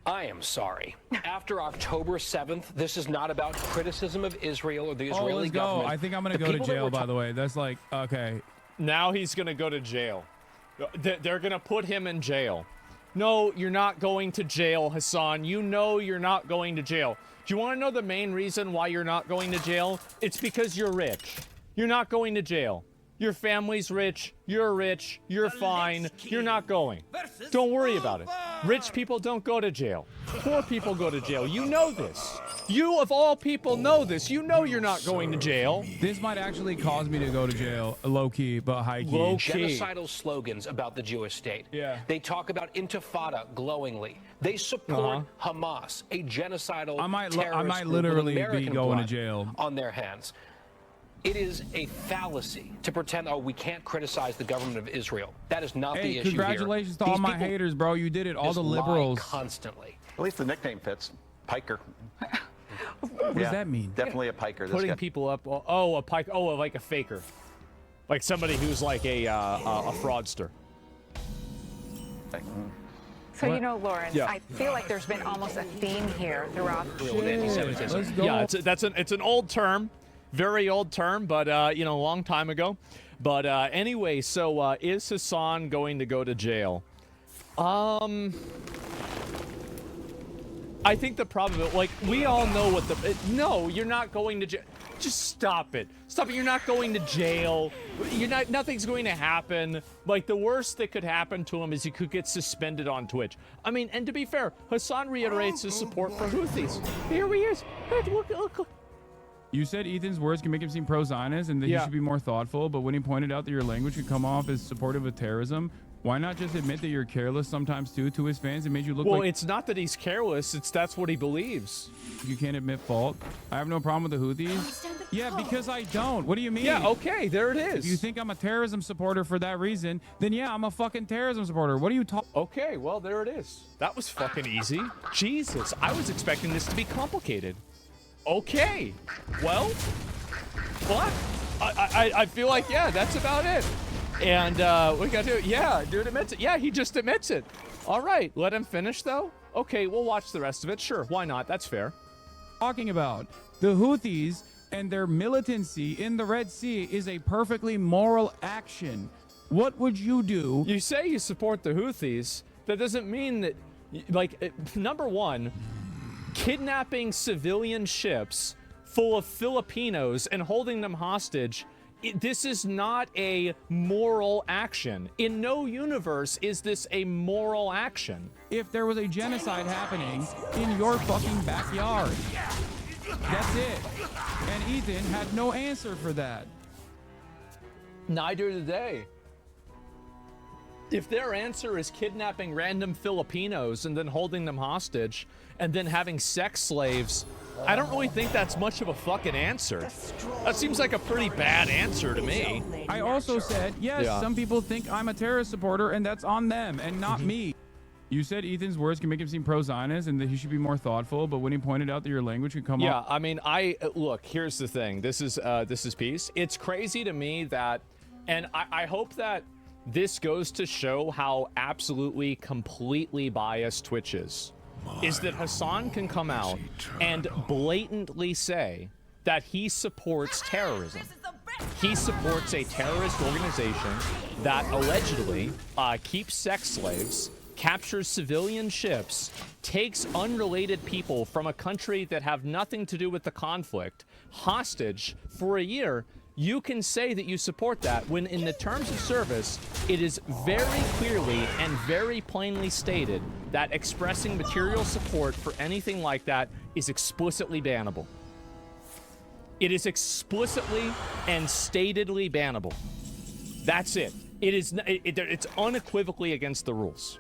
I am sorry. After October 7th, this is not about criticism of Israel or the Israeli government. I think I'm going to go to jail, by the way. That's like, okay. Now he's going to go to jail. They're going to put him in jail. No, you're not going to jail, Hassan. You know you're not going to jail. Do you want to know the main reason why you're not going to jail? It's because you're rich. You're not going to jail. Your family's rich, you're fine, you're not going. Don't worry about it. Rich people don't go to jail. Poor people go to jail. You know this. You, of all people, know this. You know you're not going to jail. This might actually cause me to go to jail, low-key, but high-key. Low-key. Genocidal slogans about the Jewish state. Yeah. They talk about intifada glowingly. They support Hamas, a genocidal terrorist I might literally American be going to blood jail on their hands. It is a fallacy to pretend, oh, we can't criticize the government of Israel. That is not the issue congratulations here. to all my haters, bro. You did it. All the liberals. Constantly. At least the nickname fits. Piker. What does that mean? Definitely a piker. Putting people up. Oh, a pike. Oh, like a faker. Like somebody who's like a fraudster. So, you know, Lawrence, I feel like there's been almost a theme here throughout. Yeah, it's an old term. Very old term, but, you know, a long time ago. But anyway, so is Hassan going to go to jail? I think the problem, like, we all know what the... No, you're not going to jail. Just stop it. Stop it. You're not going to jail. Nothing's going to happen. Like, the worst that could happen to him is he could get suspended on Twitch. I mean, and to be fair, Hassan reiterates his support for Houthis. Here he is. Look. You said Ethan's words can make him seem pro-Zionist and that he should be more thoughtful, but when he pointed out that your language could come off as supportive of terrorism, why not just admit that you're careless sometimes too to his fans? It made you look like... Well, it's not that he's careless, that's what he believes. You can't admit fault. I have no problem with the Houthis. Yeah, because I don't. What do you mean? Yeah, okay, there it is. If you think I'm a terrorism supporter for that reason, then yeah, I'm a fucking terrorism supporter. What are you talking... Okay, well, there it is. That was fucking easy. Jesus, I was expecting this to be complicated. Okay, well, what? I feel like, yeah, that's about it. And we got to, yeah, dude admits it. Yeah, he just admits it. All right, let him finish, though. Okay, we'll watch the rest of it. Sure, why not? That's fair. Talking about the Houthis and their militancy in the Red Sea is a perfectly moral action. What would you do? You say you support the Houthis. That doesn't mean that, like, number one, kidnapping civilian ships full of Filipinos and holding them hostage, this is not a moral action. In no universe is this a moral action. If there was a genocide happening in your fucking backyard, that's it. And Ethan had no answer for that. Neither do they. If their answer is kidnapping random Filipinos and then holding them hostage and then having sex slaves, I don't really think that's much of a fucking answer. That seems like a pretty bad answer to me. I also said, yes, some people think I'm a terrorist supporter and that's on them and not me. You said Ethan's words can make him seem pro-Zionist and that he should be more thoughtful, but when he pointed out that your language could come off... Yeah, I mean, look, here's the thing. This is peace. It's crazy to me that, and I hope that this goes to show how absolutely, completely biased Twitch is that Hassan can come out and blatantly say that he supports terrorism. He supports a terrorist organization that allegedly keeps sex slaves, captures civilian ships, takes unrelated people from a country that have nothing to do with the conflict hostage for a year. You can say that you support that when in the terms of service, it is very clearly and very plainly stated that expressing material support for anything like that is explicitly bannable. It is explicitly and statedly bannable. That's it. It's unequivocally against the rules.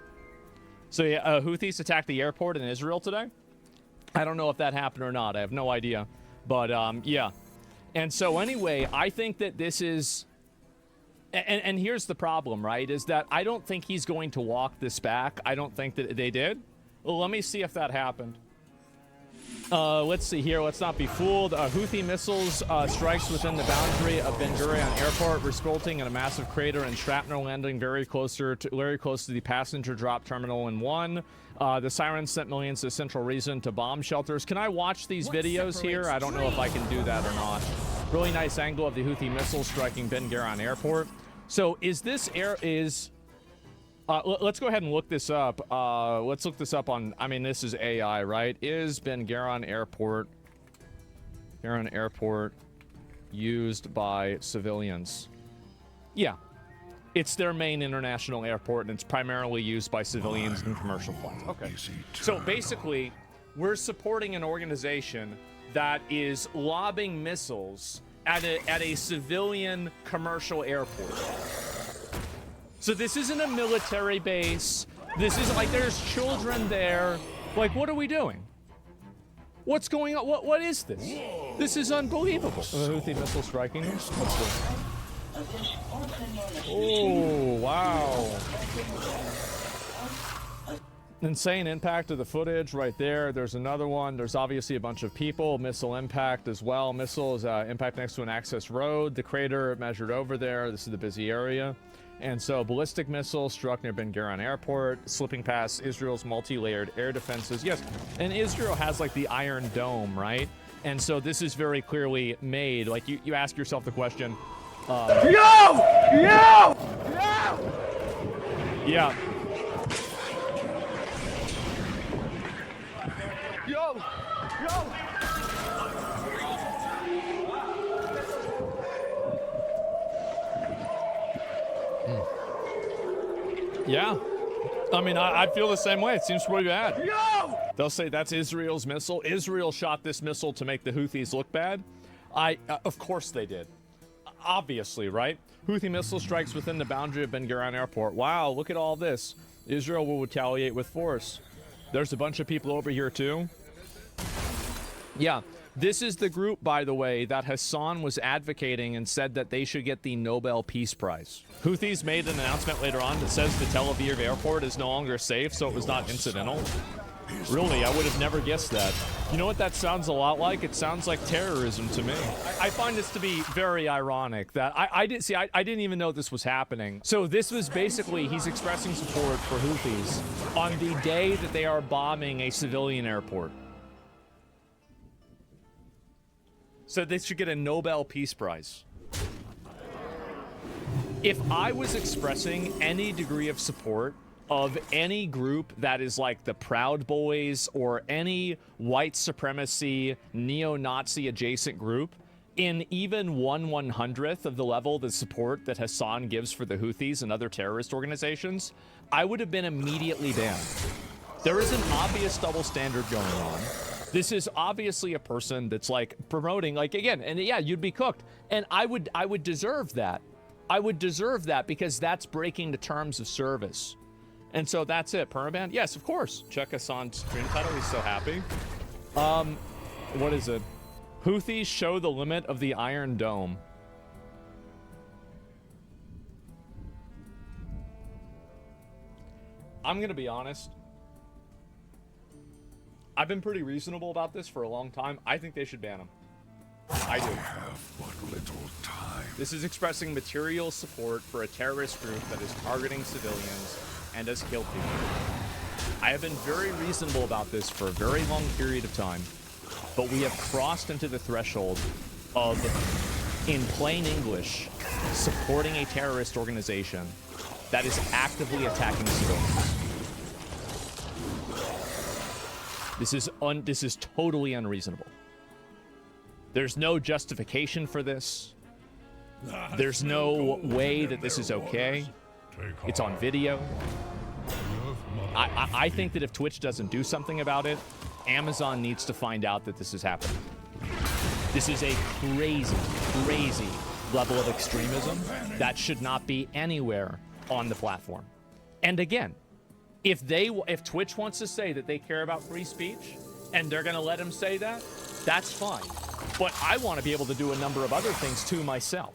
So yeah, Houthis attacked the airport in Israel today. I don't know if that happened or not. I have no idea. But yeah. And so anyway, I think that this is, and here's the problem, right, is that I don't think he's going to walk this back. I don't think that they did. Well, let me see if that happened. Let's see here. Let's not be fooled. Houthi missiles strikes within the boundary of Ben Gurion Airport, resulting in a massive crater and shrapnel landing very close to the passenger drop terminal in 1. The sirens sent millions to central region to bomb shelters. Can I watch these videos here? I don't know if I can do that or not. Really nice angle of the Houthi missiles striking Ben Gurion Airport. So is this let's go ahead and look this up. Let's look this up on, I mean, this is AI, right? Is Ben Gurion Airport used by civilians? Yeah. It's their main international airport, and it's primarily used by civilians and commercial flights. Okay. So basically, we're supporting an organization that is lobbing missiles at a civilian commercial airport. So this isn't a military base. This isn't like there's children there. Like, what are we doing? What's going on? What is this? This is unbelievable. Houthi missile striking. What's this? Oh, wow. Insane impact of the footage right there. There's another one. There's obviously a bunch of people. Missile impact as well. Missiles impact next to an access road. The crater measured over there. This is the busy area. And so ballistic missile struck near Ben Gurion Airport, slipping past Israel's multi-layered air defenses. Yes, and Israel has like the Iron Dome, right? And so this is very clearly made. Like you ask yourself the question. Yeah. Yeah. I mean, I feel the same way. It seems pretty bad. They'll say that's Israel's missile. Israel shot this missile to make the Houthis look bad. Of course they did. Obviously, right? Houthi missile strikes within the boundary of Ben Gurion Airport. Wow, look at all this. Israel will retaliate with force. There's a bunch of people over here too. Yeah. This is the group, by the way, that Hassan was advocating and said that they should get the Nobel Peace Prize. Houthis made an announcement later on that says the Tel Aviv airport is no longer safe, so it was not incidental. Really, I would have never guessed that. You know what that sounds a lot like? It sounds like terrorism to me. I find this to be very ironic that I didn't even know this was happening. So this was basically, he's expressing support for Houthis on the day that they are bombing a civilian airport. So they should get a Nobel Peace Prize. If I was expressing any degree of support of any group that is like the Proud Boys or any white supremacy, neo-Nazi adjacent group, in even 1/100th of the level of support that Hassan gives for the Houthis and other terrorist organizations, I would have been immediately banned. There is an obvious double standard going on. This is obviously a person that's like promoting, like, again, and yeah, you'd be cooked. And I would deserve that. I would deserve that because that's breaking the terms of service. And so that's it. Permaban? Yes, of course. Check Hassan's stream title. He's so happy. What is it? Houthis show the limit of the Iron Dome. I'm going to be honest. I've been pretty reasonable about this for a long time. I think they should ban them. I do. This is expressing material support for a terrorist group that is targeting civilians and has killed people. I have been very reasonable about this for a very long period of time, but we have crossed into the threshold of, in plain English, supporting a terrorist organization that is actively attacking civilians. This is totally unreasonable. There's no justification for this. There's no way that this is okay. It's on video. I think that if Twitch doesn't do something about it, Amazon needs to find out that this is happening. This is a crazy, crazy level of extremism that should not be anywhere on the platform. And again, if Twitch wants to say that they care about free speech and they're going to let them say that, that's fine. But I want to be able to do a number of other things too myself.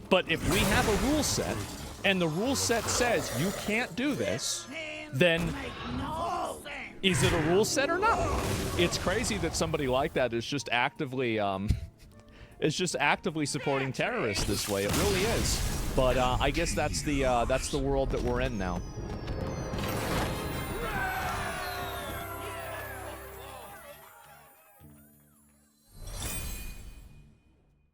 But if we have a rule set and the rule set says you can't do this, then Is it a rule set or not? It's crazy that somebody like that is just actively supporting terrorists this way. It really is. But I guess that's the world that we're in now.